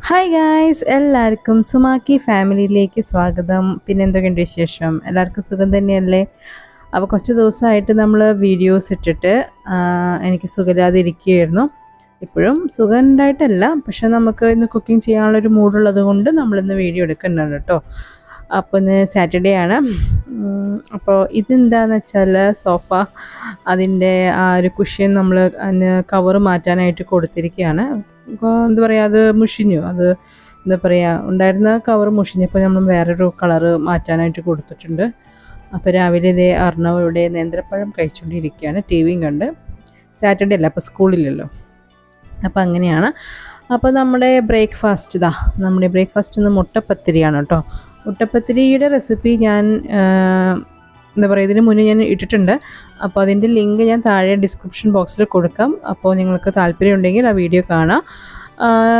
Hi guys, എല്ലാവർക്കും സുമാക്കി ഫാമിലിയിലേക്ക് സ്വാഗതം. പിന്നെ എന്തൊക്കെയുണ്ട് വിശേഷം? എല്ലാവർക്കും സുഖം തന്നെയല്ലേ? അപ്പോൾ കുറച്ച് ദിവസമായിട്ട് നമ്മൾ വീഡിയോസ് ഇട്ടിട്ട് എനിക്ക് സുഖമില്ലാതെ ഇരിക്കുകയായിരുന്നു. ഇപ്പോഴും സുഖം ഉണ്ടായിട്ടല്ല, പക്ഷെ നമുക്ക് ഇന്ന് കുക്കിംഗ് ചെയ്യാനുള്ളൊരു മൂഡുള്ളത് കൊണ്ട് നമ്മളിന്ന് വീഡിയോ എടുക്കുന്നുണ്ട് കേട്ടോ. അപ്പോൾ ഇന്ന് സാറ്റർഡേ ആണ്. അപ്പോൾ ഇതെന്താണെന്ന് വെച്ചാൽ സോഫ, അതിൻ്റെ ആ ഒരു കുഷ്യൻ നമ്മൾ അതിന് കവറ് മാറ്റാനായിട്ട് കൊടുത്തിരിക്കുകയാണ്. എന്താ പറയുക, അത് മുഷിഞ്ഞു, അത് എന്താ പറയുക, ഉണ്ടായിരുന്ന കവർ മുഷിഞ്ഞപ്പോൾ നമ്മൾ വേറൊരു കളറ് മാറ്റാനായിട്ട് കൊടുത്തിട്ടുണ്ട്. അപ്പോൾ രാവിലെ ഇതേ അർണവ് ഇവിടെ നേന്ത്രപ്പഴം കഴിച്ചുകൊണ്ടിരിക്കുകയാണ്, ടി വിയും കണ്ട്. സാറ്റർഡേ അല്ല, അപ്പോൾ സ്കൂളില്ലല്ലോ. അപ്പോൾ അങ്ങനെയാണ്. അപ്പോൾ നമ്മുടെ ബ്രേക്ക്ഫാസ്റ്റ് നമ്മുടെ ബ്രേക്ക്ഫാസ്റ്റ് ഇന്ന് മുട്ടപ്പത്തിരിയാണ് കേട്ടോ. മുട്ടപ്പത്തിരിയുടെ റെസിപ്പി ഞാൻ എന്താ പറയുക, ഇതിന് മുന്നേ ഞാൻ ഇട്ടിട്ടുണ്ട്. അപ്പോൾ അതിൻ്റെ ലിങ്ക് ഞാൻ താഴെ ഡിസ്ക്രിപ്ഷൻ ബോക്സിൽ കൊടുക്കാം. അപ്പോൾ നിങ്ങൾക്ക് താല്പര്യമുണ്ടെങ്കിൽ ആ വീഡിയോ കാണാം.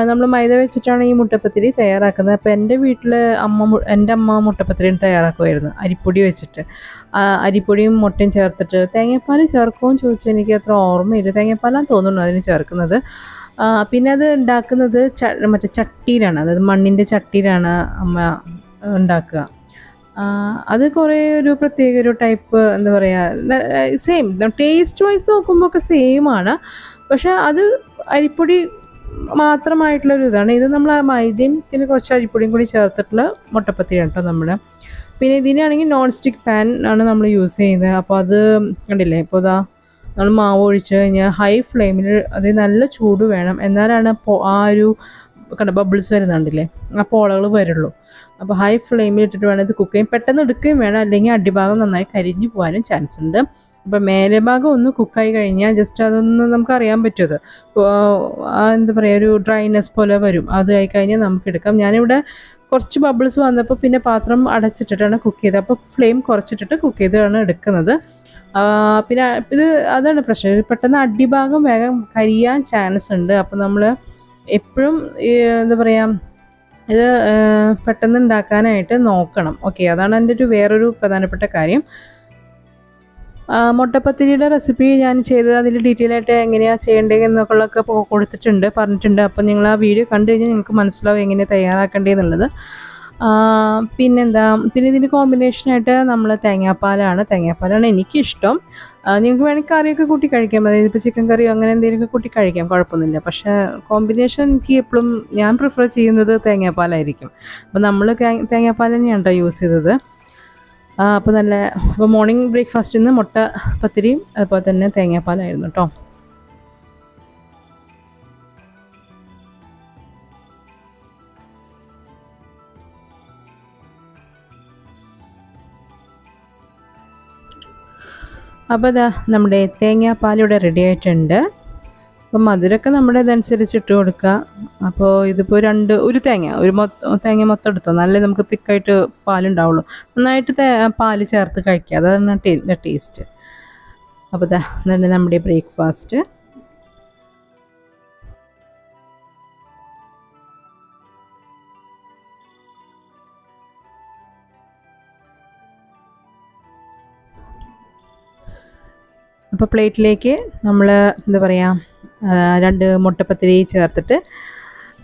നമ്മൾ മൈദ വെച്ചിട്ടാണ് ഈ മുട്ടപ്പത്തിരി തയ്യാറാക്കുന്നത്. അപ്പോൾ എൻ്റെ വീട്ടിൽ എൻ്റെ അമ്മ മുട്ടപ്പത്തിരി തയ്യാറാക്കുമായിരുന്നു അരിപ്പൊടി വെച്ചിട്ട്. അരിപ്പൊടിയും മുട്ടയും ചേർത്തിട്ട് തേങ്ങാപ്പാൽ ചേർക്കുമെന്ന് ചോദിച്ചാൽ എനിക്ക് അത്ര ഓർമ്മയില്ല. തേങ്ങാപ്പാലാന്ന് തോന്നുന്നു അതിന് ചേർക്കുന്നത്. പിന്നെ അത് ഉണ്ടാക്കുന്നത് മറ്റേ ചട്ടിയിലാണ്, അതായത് മണ്ണിൻ്റെ ചട്ടിയിലാണ് അമ്മ ഉണ്ടാക്കുക. അത് കുറേ ഒരു പ്രത്യേക ഒരു ടൈപ്പ് എന്താ പറയുക, സെയിം ടേസ്റ്റ് വൈസ് നോക്കുമ്പോൾ ഒക്കെ സെയിമാണ്. പക്ഷെ അത് അരിപ്പൊടി മാത്രമായിട്ടുള്ളൊരു ഇതാണ്. ഇത് നമ്മൾ മൈദയും പിന്നെ കുറച്ച് അരിപ്പൊടിയും കൂടി ചേർത്തിട്ടുള്ള മുട്ടപ്പത്തിരിയാണ് കേട്ടോ നമ്മൾ. പിന്നെ ഇതിനാണെങ്കിൽ നോൺ സ്റ്റിക്ക് പാൻ ആണ് നമ്മൾ യൂസ് ചെയ്യുന്നത്. അപ്പോൾ അത് കണ്ടില്ലേ, ഇപ്പോൾ നമ്മൾ മാവ് ഒഴിച്ച് കഴിഞ്ഞാൽ ഹൈ ഫ്ലെയിമിൽ അത് നല്ല ചൂട് വേണം, എന്നാലാണ് ആ ഒരു ബബിൾസ് വരുന്നുണ്ടല്ലേ, ആ പോളകൾ വരുള്ളൂ. അപ്പോൾ ഹൈ ഫ്ലെയിമിൽ ഇട്ടിട്ട് വേണം ഇത് കുക്ക് ചെയ്യാൻ. പെട്ടെന്ന് എടുക്കുകയും വേണം, അല്ലെങ്കിൽ അടിഭാഗം നന്നായി കരിഞ്ഞു പോകാനും ചാൻസ് ഉണ്ട്. അപ്പോൾ മേലെ ഭാഗം ഒന്ന് കുക്കായി കഴിഞ്ഞാൽ ജസ്റ്റ് അതൊന്ന് നമുക്കറിയാൻ പറ്റും. എന്താ പറയുക, ഒരു ഡ്രൈനെസ് പോലെ വരും. അത് ആയിക്കഴിഞ്ഞാൽ നമുക്ക് എടുക്കാം. ഞാനിവിടെ കുറച്ച് ബബിൾസ് വന്നപ്പോൾ പിന്നെ പാത്രം അടച്ചിട്ടിട്ടാണ് കുക്ക് ചെയ്തത്. അപ്പോൾ ഫ്ലെയിം കുറച്ചിട്ടിട്ട് കുക്ക് ചെയ്താണ് എടുക്കുന്നത്. പിന്നെ ഇത് അതാണ് പ്രശ്നം, പെട്ടെന്ന് അടിഭാഗം വേഗം കരിയാൻ ചാൻസ് ഉണ്ട്. അപ്പോൾ നമ്മൾ എപ്പോഴും എന്താ പറയുക, ഇത് പെട്ടെന്ന് ഉണ്ടാക്കാനായിട്ട് നോക്കണം. ഓക്കെ, അതാണ് എൻ്റെ വേറൊരു പ്രധാനപ്പെട്ട കാര്യം. മുട്ടപ്പത്തിരിയുടെ റെസിപ്പി ഞാൻ ചെയ്തത് അതിൽ ഡീറ്റെയിൽ ആയിട്ട് എങ്ങനെയാണ് ചെയ്യേണ്ടതെന്നൊക്കെ കൊടുത്തിട്ടുണ്ട്, പറഞ്ഞിട്ടുണ്ട്. അപ്പോൾ നിങ്ങൾ ആ വീഡിയോ കണ്ടു കഴിഞ്ഞാൽ നിങ്ങൾക്ക് മനസ്സിലാവും എങ്ങനെയാണ് തയ്യാറാക്കേണ്ടതെന്നുള്ളത്. പിന്നെ ഇതിൻ്റെ കോമ്പിനേഷനായിട്ട് നമ്മൾ തേങ്ങാപ്പാലാണ് എനിക്കിഷ്ടം. നിങ്ങൾക്ക് വേണമെങ്കിൽ കറിയൊക്കെ കൂട്ടി കഴിക്കാം, അതായത് ഇപ്പോൾ ചിക്കൻ കറിയോ അങ്ങനെ എന്തെങ്കിലുമൊക്കെ കൂട്ടി കഴിക്കാം, കുഴപ്പമൊന്നുമില്ല. പക്ഷേ കോമ്പിനേഷൻ എനിക്ക് എപ്പോഴും ഞാൻ പ്രിഫർ ചെയ്യുന്നത് തേങ്ങാപ്പാലായിരിക്കും. അപ്പോൾ നമ്മൾ തേങ്ങാപ്പാൽ തന്നെയാണ് കേട്ടോ യൂസ് ചെയ്തത്. അപ്പോൾ മോർണിംഗ് ബ്രേക്ക്ഫാസ്റ്റിൽ നിന്ന് മുട്ട പത്തിരിയും അതുപോലെ തന്നെ തേങ്ങാപ്പാലായിരുന്നു കേട്ടോ. അപ്പോൾ നമ്മുടെ തേങ്ങാപ്പാലിവിടെ റെഡി ആയിട്ടുണ്ട്. അപ്പോൾ മധുരമൊക്കെ നമ്മുടെ ഇതനുസരിച്ച് ഇട്ട് കൊടുക്കുക. അപ്പോൾ ഇതിപ്പോൾ ഒരു തേങ്ങ മൊത്തം എടുത്തോ, നല്ല നമുക്ക് തിക്കായിട്ട് പാലുണ്ടാവുള്ളൂ. നന്നായിട്ട് പാല് ചേർത്ത് കഴിക്കുക, അതാണ് ടേസ്റ്റ്. അപ്പോൾ ഇതാണ് നമ്മുടെ ബ്രേക്ക്ഫാസ്റ്റ്. അപ്പോൾ പ്ലേറ്റിലേക്ക് നമ്മൾ എന്താ പറയുക, 2 മുട്ടപ്പത്തിരി ചേർത്തിട്ട്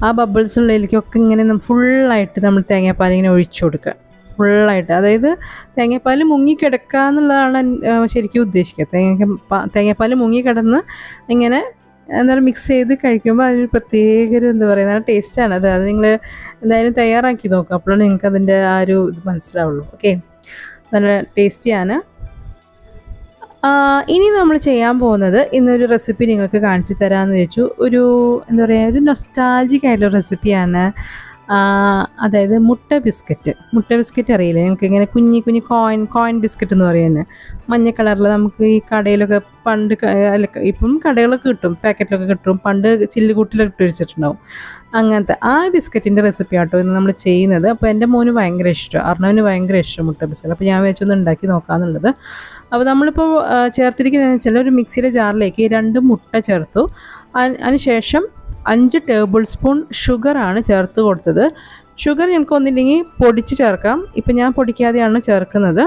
ആ ബബിൾസുള്ളിലേക്കൊക്കെ ഇങ്ങനെ ഫുള്ളായിട്ട് നമ്മൾ തേങ്ങാപ്പാൽ ഇങ്ങനെ ഒഴിച്ചു കൊടുക്കുക, ഫുള്ളായിട്ട്. അതായത് തേങ്ങാപ്പാൽ മുങ്ങിക്കിടക്കുക എന്നുള്ളതാണ് ശരിക്കും ഉദ്ദേശിക്കുക. തേങ്ങാപ്പാൽ മുങ്ങിക്കിടന്ന് ഇങ്ങനെ എന്തായാലും മിക്സ് ചെയ്ത് കഴിക്കുമ്പോൾ അതിന് പ്രത്യേക ഒരു എന്താ പറയുക, നല്ല ടേസ്റ്റാണ്. അത് നിങ്ങൾ എന്തായാലും തയ്യാറാക്കി നോക്കുക, അപ്പോഴാണ് നിങ്ങൾക്ക് അതിൻ്റെ ആ ഒരു ഇത് മനസ്സിലാവുള്ളൂ. ഓക്കെ, നല്ല ടേസ്റ്റിയാണ്. ഇനി നമ്മൾ ചെയ്യാൻ പോകുന്നത്, ഇന്നൊരു റെസിപ്പി നിങ്ങൾക്ക് കാണിച്ചു തരാമെന്ന് വെച്ചു. എന്താ പറയുക, ഒരു നൊസ്റ്റാൾജിക് ആയിട്ടുള്ള റെസിപ്പിയാണ്. അതായത് മുട്ട ബിസ്ക്കറ്റ് അറിയില്ലേ നിങ്ങൾക്ക്? ഇങ്ങനെ കുഞ്ഞി കോയിൻ ബിസ്ക്കറ്റ് എന്ന് പറയുന്നത്, മഞ്ഞ കളറിൽ നമുക്ക് ഈ കടയിലൊക്കെ പണ്ട് അല്ല ഇപ്പം കടകളൊക്കെ കിട്ടും, പാക്കറ്റിലൊക്കെ കിട്ടും. പണ്ട് ചില്ലുകൂട്ടിലൊക്കെ ഇട്ട് വെച്ചിട്ടുണ്ടാവും. അങ്ങനത്തെ ആ ബിസ്ക്കറ്റിൻ്റെ റെസിപ്പി ആട്ടോ ഇന്ന് നമ്മൾ ചെയ്യുന്നത്. അപ്പോൾ എൻ്റെ മോന് ഭയങ്കര ഇഷ്ടം, അർണവിന് ഭയങ്കര ഇഷ്ടം മുട്ട ബിസ്ക്കറ്റ്. അപ്പോൾ ഞാൻ വെച്ചൊന്ന് ഉണ്ടാക്കി നോക്കാമെന്നുള്ളത്. അപ്പോൾ നമ്മളിപ്പോൾ ചേർത്തിരിക്കുന്നതെന്ന് വെച്ചാൽ ഒരു മിക്സിയുടെ ജാറിലേക്ക് 2 മുട്ട ചേർത്തു. അതിനുശേഷം 5 ടേബിൾ സ്പൂൺ ഷുഗറാണ് ചേർത്ത് കൊടുത്തത്. ഷുഗർ ഞങ്ങൾക്ക് ഒന്നില്ലെങ്കിൽ പൊടിച്ച് ചേർക്കാം, ഇപ്പം ഞാൻ പൊടിക്കാതെയാണ് ചേർക്കുന്നത്.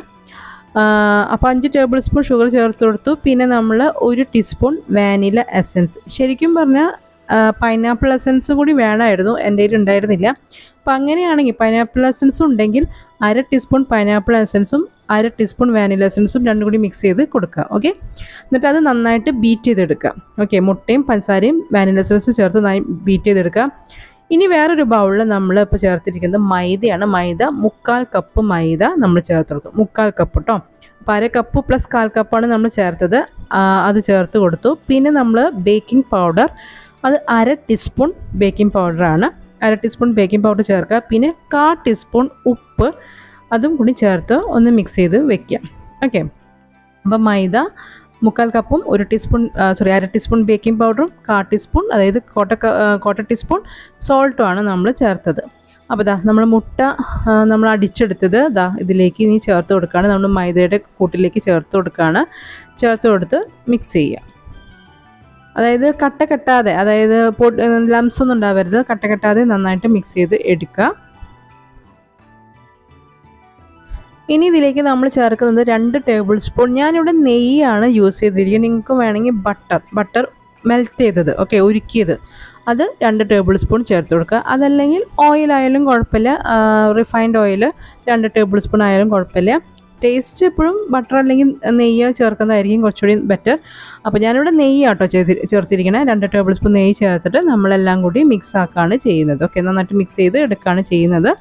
അപ്പോൾ 5 ടേബിൾ സ്പൂൺ ഷുഗർ ചേർത്ത് കൊടുത്തു. പിന്നെ നമ്മൾ 1 ടീസ്പൂൺ വാനില എസൻസ്. ശരിക്കും പറഞ്ഞാൽ പൈനാപ്പിൾ എസൻസ് കൂടി വേണമായിരുന്നു, എൻ്റെ കയ്യിൽ ഉണ്ടായിരുന്നില്ല. അപ്പോൾ അങ്ങനെയാണെങ്കിൽ പൈനാപ്പിൾ എസൻസ് ഉണ്ടെങ്കിൽ 1/2 ടീസ്പൂൺ പൈനാപ്പിൾ എസൻസും 1/2 ടീസ്പൂൺ വാനില എസൻസും രണ്ടും കൂടി മിക്സ് ചെയ്ത് കൊടുക്കുക. ഓക്കെ, എന്നിട്ട് അത് നന്നായിട്ട് ബീറ്റ് ചെയ്തെടുക്കുക. ഓക്കെ, മുട്ടയും പഞ്ചസാരയും വാനില എസൻസും ചേർത്ത് നന്നായി ബീറ്റ് ചെയ്തെടുക്കുക. ഇനി വേറൊരു ബൗളിൽ നമ്മൾ ഇപ്പോൾ ചേർത്തിരിക്കുന്നത് മൈദയാണ്. മൈദ 1/4 കപ്പ് മൈദ നമ്മൾ ചേർത്ത് കൊടുക്കും. 1/4 കപ്പ് കേട്ടോ. അപ്പോൾ 1/2 കപ്പ് പ്ലസ് 1/4 കപ്പാണ് നമ്മൾ ചേർത്തത്. അത് ചേർത്ത് കൊടുത്തു. പിന്നെ നമ്മൾ ബേക്കിംഗ് പൗഡർ, അത് 1/2 ടീസ്പൂൺ ബേക്കിംഗ് പൗഡറാണ്. 1/2 ടീസ്പൂൺ ബേക്കിംഗ് പൗഡർ ചേർക്കുക. പിന്നെ 1/4 ടീസ്പൂൺ ഉപ്പ് അതും കൂടി ചേർത്ത് ഒന്ന് മിക്സ് ചെയ്ത് വെക്കുക. ഓക്കെ, അപ്പോൾ മൈദ 1/4 കപ്പും 1/2 ടീസ്പൂൺ ബേക്കിംഗ് പൗഡറും 1/4 ടീസ്പൂൺ, അതായത് 1/4 ടീസ്പൂൺ സോൾട്ടുമാണ് നമ്മൾ ചേർത്തത്. അപ്പോൾ നമ്മൾ മുട്ട നമ്മൾ അടിച്ചെടുത്തത് ഇതിലേക്ക് ഇനി ചേർത്ത് കൊടുക്കുകയാണ്. നമ്മൾ മൈദയുടെ കൂട്ടിലേക്ക് ചേർത്ത് കൊടുക്കുകയാണ്. ചേർത്ത് കൊടുത്ത് മിക്സ് ചെയ്യുക. അതായത് കട്ട കെട്ടാതെ, അതായത് ലംസ് ഒന്നും ഉണ്ടാവരുത്, കട്ട കെട്ടാതെ നന്നായിട്ട് മിക്സ് ചെയ്ത് എടുക്കുക. ഇനി ഇതിലേക്ക് നമ്മൾ ചേർക്കുന്നത് 2 ടേബിൾ സ്പൂൺ, ഞാനിവിടെ നെയ്യാണ് യൂസ് ചെയ്തിരിക്കുന്നത്. നിങ്ങൾക്ക് വേണമെങ്കിൽ ബട്ടർ മെൽറ്റ് ചെയ്തത്, ഓക്കെ, ഉരുക്കിയത്, അത് 2 ടേബിൾ സ്പൂൺ ചേർത്ത് കൊടുക്കുക. അതല്ലെങ്കിൽ ഓയിലായാലും കുഴപ്പമില്ല, റിഫൈൻഡ് ഓയിൽ 2 ടേബിൾ സ്പൂൺ ആയാലും കുഴപ്പമില്ല. ടേസ്റ്റ് എപ്പോഴും ബട്ടർ അല്ലെങ്കിൽ നെയ്യ് ചേർക്കുന്നതായിരിക്കും കുറച്ചുകൂടി ബെറ്റർ. അപ്പോൾ ഞാനിവിടെ നെയ്യാട്ടോ ചേർത്തിരിക്കണേ. 2 ടേബിൾ സ്പൂൺ നെയ്യ് ചേർത്തിട്ട് നമ്മളെല്ലാം കൂടി മിക്സ് ആക്കുകയാണ് ചെയ്യുന്നത്. ഓക്കെ, നന്നായിട്ട് മിക്സ് ചെയ്ത് എടുക്കുകയാണ് ചെയ്യുന്നത്.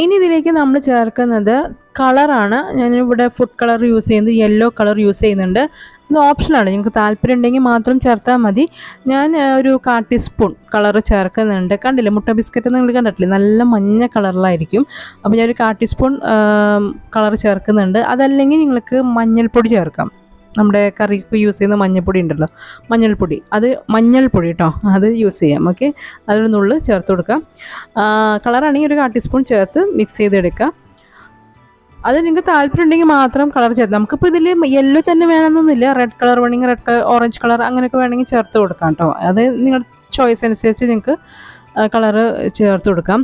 ഇനി ഇതിലേക്ക് നമ്മൾ ചേർക്കുന്നത് കളറാണ്. ഞാനിവിടെ ഫുഡ് കളർ യൂസ് ചെയ്യുന്നത്, യെല്ലോ കളർ യൂസ് ചെയ്യുന്നുണ്ട്. ഇത് ഓപ്ഷനാണ്, നിങ്ങൾക്ക് താല്പര്യം ഉണ്ടെങ്കിൽ മാത്രം ചേർത്താൽ മതി. ഞാൻ ഒരു 1/4 ടീസ്പൂൺ കളർ ചേർക്കുന്നുണ്ട്. കണ്ടില്ലേ, മുട്ട ബിസ്ക്കറ്റ് നിങ്ങൾ കണ്ടിട്ടില്ലേ, നല്ല മഞ്ഞ കളറിലായിരിക്കും. അപ്പോൾ ഞാനൊരു 1/4 ടീസ്പൂൺ കളർ ചേർക്കുന്നുണ്ട്. അതല്ലെങ്കിൽ നിങ്ങൾക്ക് മഞ്ഞൾപ്പൊടി ചേർക്കാം. നമ്മുടെ കറിക്ക് യൂസ് ചെയ്യുന്ന മഞ്ഞൾപ്പൊടി ഉണ്ടല്ലോ, മഞ്ഞൾപ്പൊടി കേട്ടോ, അത് യൂസ് ചെയ്യാം. ഓക്കെ, അതൊരു നുള്ള് ചേർത്ത് കൊടുക്കാം. കളറാണെങ്കിൽ ഒരു 1/4 ടീസ്പൂൺ ചേർത്ത് മിക്സ് ചെയ്തെടുക്കുക. അത് നിങ്ങൾക്ക് താല്പര്യം ഉണ്ടെങ്കിൽ മാത്രം കളർ ചേർത്ത്, നമുക്കിപ്പോൾ ഇതിൽ യെല്ലോ തന്നെ വേണമെന്നൊന്നുമില്ല. റെഡ് കളർ വേണമെങ്കിൽ റെഡ് കളർ, ഓറഞ്ച് കളർ അങ്ങനെയൊക്കെ വേണമെങ്കിൽ ചേർത്ത് കൊടുക്കാം കേട്ടോ. അത് നിങ്ങളുടെ ചോയ്സ് അനുസരിച്ച് നിങ്ങൾക്ക് കളറ് ചേർത്ത് കൊടുക്കാം.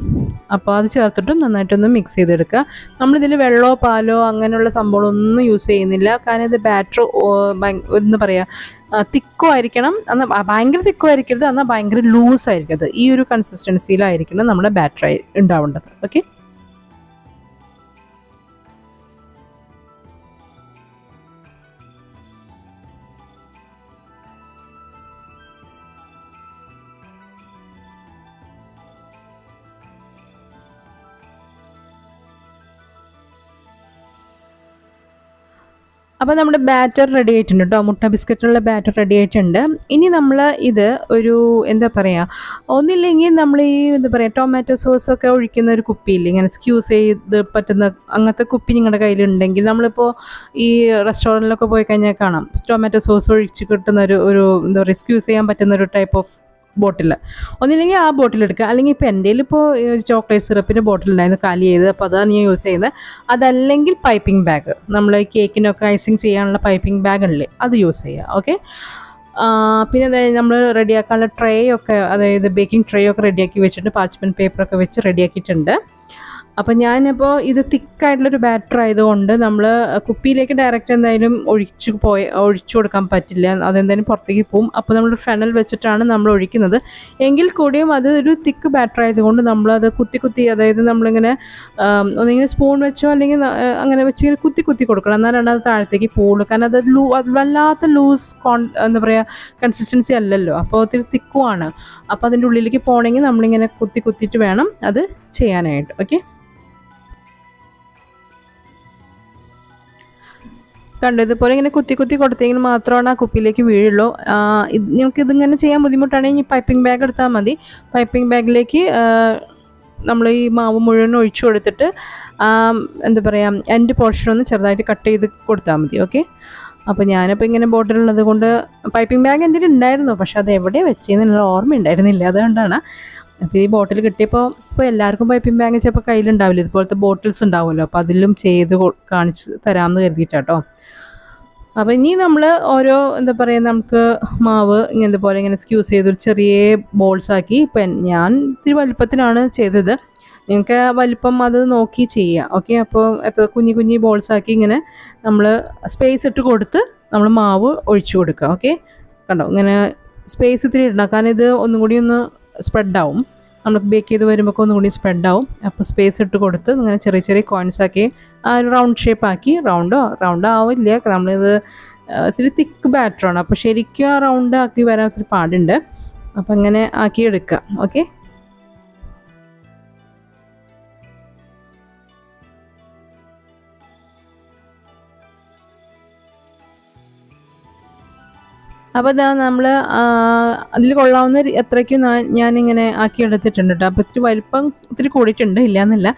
അപ്പോൾ അത് ചേർത്തിട്ട് നന്നായിട്ടൊന്ന് മിക്സ് ചെയ്തെടുക്കുക. നമ്മളിതിൽ വെള്ളമോ പാലോ അങ്ങനെയുള്ള സംഭവങ്ങളൊന്നും യൂസ് ചെയ്യുന്നില്ല. കാരണം ഇത് ബാറ്റർ എന്താ പറയുക, തിക്കോ ആയിരിക്കണം, എന്നാൽ ഭയങ്കര തിക്കോ ആയിരിക്കരുത്, എന്നാൽ ഭയങ്കര ലൂസ് ആയിരിക്കരുത്. ഈ ഒരു കൺസിസ്റ്റൻസിയിലായിരിക്കണം നമ്മുടെ ബാറ്റർ ഉണ്ടാവേണ്ടത്. ഓക്കെ, അപ്പോൾ നമ്മുടെ ബാറ്റർ റെഡി ആയിട്ടുണ്ട് കേട്ടോ. മുട്ട ബിസ്ക്കറ്റുള്ള ബാറ്റർ റെഡി ആയിട്ടുണ്ട്. ഇനി നമ്മൾ ഇത് ഒരു എന്താ പറയുക, ഒന്നില്ലെങ്കിൽ നമ്മൾ ഈ എന്താ പറയുക ടൊമാറ്റോ സോസൊക്കെ ഒഴിക്കുന്ന ഒരു കുപ്പിയില്ലേ, ഇങ്ങനെ സ്ക്യൂസ് ചെയ്ത് പറ്റുന്ന അങ്ങനത്തെ കുപ്പി നിങ്ങളുടെ കയ്യിലുണ്ടെങ്കിൽ, നമ്മളിപ്പോൾ ഈ റെസ്റ്റോറൻറ്റിലൊക്കെ പോയി കഴിഞ്ഞാൽ കാണാം ടൊമാറ്റോ സോസ് ഒഴിച്ച് കിട്ടുന്ന ഒരു എന്താ പറയുക സ്ക്യൂസ് ചെയ്യാൻ പറ്റുന്ന ഒരു ടൈപ്പ് ഓഫ് ബോട്ടിൽ. ഒന്നില്ലെങ്കിൽ ആ ബോട്ടിൽ എടുക്കുക, അല്ലെങ്കിൽ ഇപ്പോൾ എൻ്റെ ഇപ്പോൾ ചോക്ലേറ്റ് സിറപ്പിൻ്റെ ബോട്ടിലുണ്ടായിരുന്നു, കാലി ചെയ്ത്, അപ്പോൾ അതാണ് ഞാൻ യൂസ് ചെയ്യുന്നത്. അതല്ലെങ്കിൽ പൈപ്പിംഗ് ബാഗ്, നമ്മൾ കേക്കിനൊക്കെ ഐസിങ് ചെയ്യാനുള്ള പൈപ്പിംഗ് ബാഗ് ഉണ്ടല്ലേ, അത് യൂസ് ചെയ്യുക. ഓക്കെ, പിന്നെ നമ്മൾ റെഡിയാക്കാനുള്ള ട്രേ ഒക്കെ, അതായത് ബേക്കിംഗ് ട്രേ ഒക്കെ റെഡിയാക്കി വെച്ചിട്ട് പാർച്ച്മെൻറ്റ് പേപ്പറൊക്കെ വെച്ച് റെഡിയാക്കിയിട്ടുണ്ട്. അപ്പോൾ ഞാനിപ്പോൾ ഇത് തിക്കായിട്ടുള്ളൊരു ബാറ്റർ ആയതുകൊണ്ട് നമ്മൾ കുപ്പിയിലേക്ക് ഡയറക്റ്റ് എന്തായാലും ഒഴിച്ചു കൊടുക്കാൻ പറ്റില്ല, അതെന്തായാലും പുറത്തേക്ക് പോവും. അപ്പോൾ നമ്മൾ ഫെനൽ വെച്ചിട്ടാണ് നമ്മൾ ഒഴിക്കുന്നത്. എങ്കിൽ കൂടിയും അത് ഒരു തിക്ക് ബാറ്റർ ആയതുകൊണ്ട് നമ്മളത് കുത്തി, അതായത് നമ്മളിങ്ങനെ ഒന്നിങ്ങനെ സ്പൂൺ വെച്ചോ അല്ലെങ്കിൽ അങ്ങനെ വെച്ച് കുത്തി കൊടുക്കണം, എന്നാലാണ് അത് താഴത്തേക്ക് പോകുള്ളൂ. കാരണം അത് വല്ലാത്ത ലൂസ് എന്താ പറയുക കൺസിസ്റ്റൻസി അല്ലല്ലോ, അപ്പോൾ ഒത്തിരി തിക്കുമാണ്. അപ്പോൾ അതിൻ്റെ ഉള്ളിലേക്ക് പോകണമെങ്കിൽ നമ്മളിങ്ങനെ കുത്തിയിട്ട് വേണം അത് ചെയ്യാനായിട്ട്. ഓക്കെ, കണ്ടു, ഇതുപോലെ ഇങ്ങനെ കുത്തി കൊടുത്തെങ്കിൽ മാത്രമാണ് ആ കുപ്പിയിലേക്ക് വീഴുള്ളൂ. നിങ്ങൾക്കിതിങ്ങനെ ചെയ്യാൻ ബുദ്ധിമുട്ടാണെങ്കിൽ പൈപ്പിംഗ് ബാഗ് എടുത്താൽ മതി. പൈപ്പിംഗ് ബാഗിലേക്ക് നമ്മൾ ഈ മാവ് മുഴുവൻ ഒഴിച്ചു കൊടുത്തിട്ട് എന്താ പറയുക എൻഡ് പോർഷൻ ഒന്ന് ചെറുതായിട്ട് കട്ട് ചെയ്ത് കൊടുത്താൽ മതി. ഓക്കെ, അപ്പോൾ ഞാനിപ്പോൾ ഇങ്ങനെ ബോട്ടിലുള്ളത് കൊണ്ട് പൈപ്പിംഗ് ബാഗ് എൻ്റെ ഉണ്ടായിരുന്നു, പക്ഷെ അത് എവിടെ വെച്ചതെന്നുള്ള ഓർമ്മ ഉണ്ടായിരുന്നില്ല, അതുകൊണ്ടാണ്. അപ്പോൾ ഈ ബോട്ടിൽ കിട്ടിയപ്പോൾ ഇപ്പോൾ എല്ലാവർക്കും പൈപ്പിംഗ് ബാഗ് ചിലപ്പോൾ കയ്യിലുണ്ടാവില്ല, ഇതുപോലത്തെ ബോട്ടിൽസ് ഉണ്ടാവുമല്ലോ, അപ്പോൾ അതിലും ചെയ്ത് കാണിച്ച് തരാമെന്ന് കരുതിയിട്ടാട്ടോ. അപ്പോൾ ഇനി നമ്മൾ ഓരോ എന്താ പറയുക, നമുക്ക് മാവ് ഇങ്ങനത്തെ പോലെ ഇങ്ങനെ സ്ക്യൂസ് ചെയ്ത് ഒരു ചെറിയ ബോൾസാക്കി, ഇപ്പം ഞാൻ ഇത്തിരി വലിപ്പത്തിലാണ് ചെയ്തത്, നിങ്ങൾക്ക് വലിപ്പം അത് നോക്കി ചെയ്യുക. ഓക്കെ, അപ്പോൾ എത്ര കുഞ്ഞി ബോൾസാക്കി ഇങ്ങനെ നമ്മൾ സ്പേസ് ഇട്ട് കൊടുത്ത് നമ്മൾ മാവ് ഒഴിച്ചു കൊടുക്കുക. ഓക്കെ, കണ്ടോ, ഇങ്ങനെ സ്പേസ് ഇത്തിരി ഇടണം, കാരണം ഇത് ഒന്നും കൂടി ഒന്ന് സ്പ്രെഡാവും, നമ്മൾ ബേക്ക് ചെയ്ത് വരുമ്പോൾ ഒന്നും കൂടി സ്പ്രെഡാവും. അപ്പോൾ സ്പേസ് ഇട്ട് കൊടുത്ത് ഇങ്ങനെ ചെറിയ കോയിൻസാക്കി ആ ഒരു റൗണ്ട് ഷേപ്പ് ആക്കി, റൗണ്ട് ആവില്ല, നമ്മളിത് ഇത്തിരി തിക്ക് ബാറ്ററാണ്, അപ്പോൾ ശരിക്കും ആ റൗണ്ട് ആക്കി വരാൻ ഒത്തിരി പാടുണ്ട്. അപ്പോൾ അങ്ങനെ ആക്കി എടുക്കുക. ഓക്കെ, അപ്പോൾ ഇതാ നമ്മൾ അതിൽ കൊള്ളാവുന്ന എത്രയ്ക്കും ഞാനിങ്ങനെ ആക്കി എടുത്തിട്ടുണ്ട് കേട്ടോ. അപ്പോൾ ഇത്തിരി വലിപ്പം ഇത്തിരി കൂടിയിട്ടുണ്ട്, ഇല്ലയെന്നില്ല.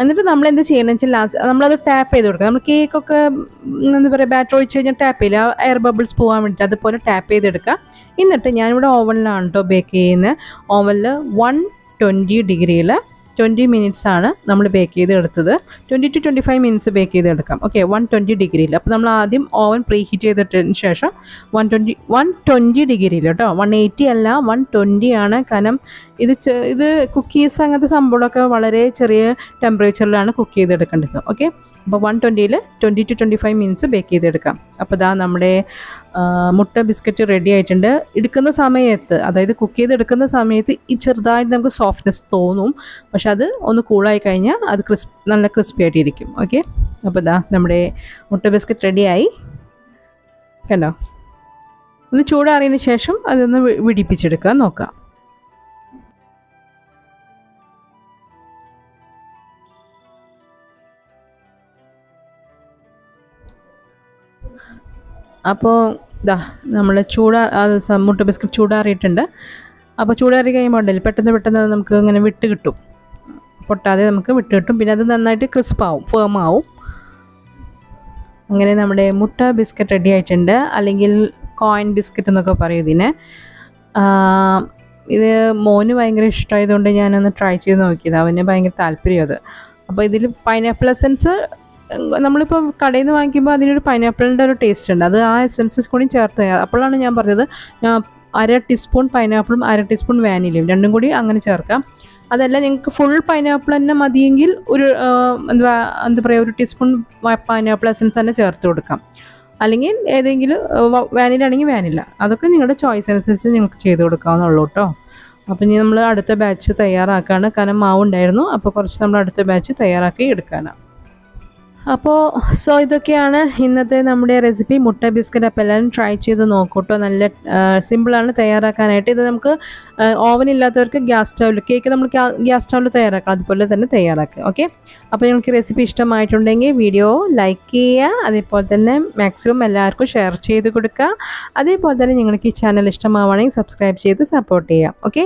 എന്നിട്ട് നമ്മൾ എന്ത് ചെയ്യണമെന്ന് വെച്ചാൽ ലാസ്റ്റ് നമ്മളത് ടാപ്പ് ചെയ്ത് കൊടുക്കുക. നമ്മൾ കേക്കൊക്കെ എന്താ പറയുക, ബാറ്റർ ഒഴിച്ച് കഴിഞ്ഞാൽ ടാപ്പ് ചെയ്യില്ല, എയർ ബബിൾസ് പോകാൻ വേണ്ടിയിട്ട് അതുപോലെ ടാപ്പ് ചെയ്തെടുക്കുക. എന്നിട്ട് ഞാനിവിടെ ഓവനിലാണ് കേട്ടോ ബേക്ക് ചെയ്യുന്നത്. ഓവനിൽ 120 ഡിഗ്രിയിൽ 20 മിനിറ്റ്സ് ആണ് നമ്മൾ ബേക്ക് ചെയ്ത് എടുത്തത്. 20 to 25 മിനിറ്റ്സ് ബേക്ക് ചെയ്തെടുക്കാം. ഓക്കെ, 120 ഡിഗ്രിയിൽ. അപ്പോൾ നമ്മൾ ആദ്യം ഓവൻ പ്രീ ഹീറ്റ് ചെയ്തിട്ടതിന് ശേഷം 120 ഡിഗ്രിയിൽ കേട്ടോ, 180 അല്ല 120 ആണ്. കാരണം ഇത് കുക്കീസ് അങ്ങനത്തെ സംഭവങ്ങളൊക്കെ വളരെ ചെറിയ ടെമ്പറേച്ചറിലാണ് കുക്ക് ചെയ്തെടുക്കേണ്ടത്. ഓക്കെ, അപ്പോൾ 120ൽ 20 to 25 മിനിറ്റ്സ് ബേക്ക് ചെയ്തെടുക്കാം. അപ്പോൾ ഇതാ നമ്മുടെ മുട്ട ബിസ്ക്കറ്റ് റെഡി ആയിട്ടുണ്ട്. എടുക്കുന്ന സമയത്ത്, അതായത് കുക്ക് ചെയ്തെടുക്കുന്ന സമയത്ത് ഈ ചെറുതായിട്ട് നമുക്ക് സോഫ്റ്റ്നെസ് തോന്നും, പക്ഷെ അത് ഒന്ന് കൂളായി കഴിഞ്ഞാൽ അത് നല്ല ക്രിസ്പി ആയിട്ടിരിക്കും. ഓക്കെ, അപ്പോൾ ഇതാ നമ്മുടെ മുട്ട ബിസ്ക്കറ്റ് റെഡിയായി, കണ്ടോ. ഒന്ന് ചൂടാറിയതിന് ശേഷം അതൊന്ന് വിടിപ്പിച്ചെടുക്കാൻ നോക്കാം. അപ്പോൾ ഇതാ നമ്മൾ മുട്ട ബിസ്ക്കറ്റ് ചൂടാറിയിട്ടുണ്ട്. അപ്പോൾ ചൂടാറി കഴിയുമ്പോൾ ഉണ്ടല്ലോ പെട്ടെന്ന് നമുക്ക് ഇങ്ങനെ വിട്ട് കിട്ടും, പൊട്ടാതെ നമുക്ക് വിട്ട് കിട്ടും. പിന്നെ അത് നന്നായിട്ട് ക്രിസ്പാവും, ഫേമാവും. അങ്ങനെ നമ്മുടെ മുട്ട ബിസ്ക്കറ്റ് റെഡി ആയിട്ടുണ്ട്, അല്ലെങ്കിൽ കോയിൻ ബിസ്ക്കറ്റ് എന്നൊക്കെ പറയും ഇതിനെ. ഇത് മോന് ഭയങ്കര ഇഷ്ടമായതുകൊണ്ട് ഞാനൊന്ന് ട്രൈ ചെയ്ത് നോക്കിയത്, അവന് ഭയങ്കര താല്പര്യം അത്. അപ്പോൾ ഇതിൽ പൈനാപ്പിൾ എസൻസ് നമ്മളിപ്പോൾ കടയിൽ നിന്ന് വാങ്ങിക്കുമ്പോൾ അതിനൊരു പൈനാപ്പിളിൻ്റെ ഒരു ടേസ്റ്റ് ഉണ്ട്, അത് ആ എസൻസസ് കൂടി ചേർത്ത്. അപ്പോഴാണ് ഞാൻ പറഞ്ഞത്, ഞാൻ 1/2 ടീസ്പൂൺ പൈനാപ്പിളും 1/2 ടീസ്പൂൺ വാനിലയും രണ്ടും കൂടി അങ്ങനെ ചേർക്കാം. അതല്ല നിങ്ങൾക്ക് ഫുൾ പൈനാപ്പിൾ തന്നെ മതിയെങ്കിൽ ഒരു എന്താ പറയുക, 1 ടീസ്പൂൺ പൈനാപ്പിൾ എസൻസ് തന്നെ ചേർത്ത് കൊടുക്കാം. അല്ലെങ്കിൽ ഏതെങ്കിലും വാനില ആണെങ്കിൽ വാനില, അതൊക്കെ നിങ്ങളുടെ ചോയ്സ് അനുസരിച്ച് നിങ്ങൾക്ക് ചെയ്ത് കൊടുക്കാവുന്നുള്ളൂ കേട്ടോ. അപ്പോൾ ഇനി നമ്മൾ അടുത്ത ബാച്ച് തയ്യാറാക്കാണ്, കാരണം മാവുണ്ടായിരുന്നു, അപ്പോൾ കുറച്ച് നമ്മൾ അടുത്ത ബാച്ച് തയ്യാറാക്കി എടുക്കാനാണ്. അപ്പോൾ ഇതൊക്കെയാണ് ഇന്നത്തെ നമ്മുടെ റെസിപ്പി മുട്ട ബിസ്ക്കറ്റ്. അപ്പോൾ എല്ലാവരും ട്രൈ ചെയ്ത് നോക്കൂട്ടോ, നല്ല സിമ്പിളാണ് തയ്യാറാക്കാനായിട്ട്. ഇത് നമുക്ക് ഓവൻ ഇല്ലാത്തവർക്ക് ഗ്യാസ് സ്റ്റൗവിൽ, കേക്ക് നമ്മൾ ഗ്യാസ് സ്റ്റൗവിൽ തയ്യാറാക്കാം, അതുപോലെ തന്നെ തയ്യാറാക്കുക. ഓക്കെ, അപ്പോൾ നിങ്ങൾക്ക് റെസിപ്പി ഇഷ്ടമായിട്ടുണ്ടെങ്കിൽ വീഡിയോ ലൈക്ക് ചെയ്യുക, അതേപോലെ തന്നെ മാക്സിമം എല്ലാവർക്കും ഷെയർ ചെയ്ത് കൊടുക്കുക. അതേപോലെ തന്നെ നിങ്ങൾക്ക് ഈ ചാനൽ ഇഷ്ടമാവുകയാണെങ്കിൽ സബ്സ്ക്രൈബ് ചെയ്ത് സപ്പോർട്ട് ചെയ്യാം. ഓക്കെ,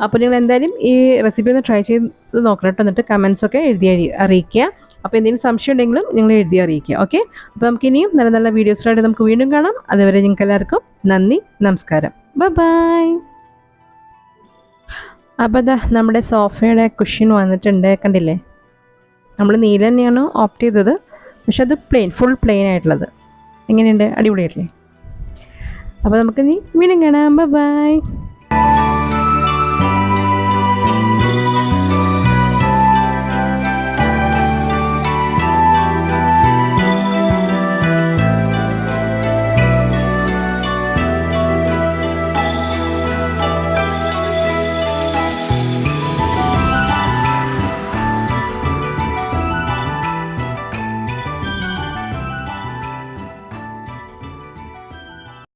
അപ്പോൾ നിങ്ങൾ എന്തായാലും ഈ റെസിപ്പി ഒന്ന് ട്രൈ ചെയ്ത് നോക്കണം കേട്ടോ, എന്നിട്ട് കമൻസൊക്കെ എഴുതി അറിയിക്കുക. അപ്പോൾ എന്തെങ്കിലും സംശയം ഉണ്ടെങ്കിലും നിങ്ങൾ എഴുതി അറിയിക്കുക. ഓക്കെ, അപ്പോൾ നമുക്കിനിയും നല്ല വീഡിയോസിലായിട്ട് നമുക്ക് വീണ്ടും കാണാം. അതുവരെ നിങ്ങൾക്ക് എല്ലാവർക്കും നന്ദി, നമസ്കാരം, ബൈ. അപ്പോൾ ഇതാ നമ്മുടെ സോഫയുടെ കുഷ്യൻ വന്നിട്ടുണ്ട്, കണ്ടില്ലേ. നമ്മൾ നീല തന്നെയാണ് ഓപ്റ്റ് ചെയ്തത്, പക്ഷെ അത് ഫുൾ പ്ലെയിൻ ആയിട്ടുള്ളത്. എങ്ങനെയുണ്ട്, അടിപൊളിയായിട്ടില്ലേ. അപ്പോൾ നമുക്കിനി വീണ്ടും കാണാം, ബൈ.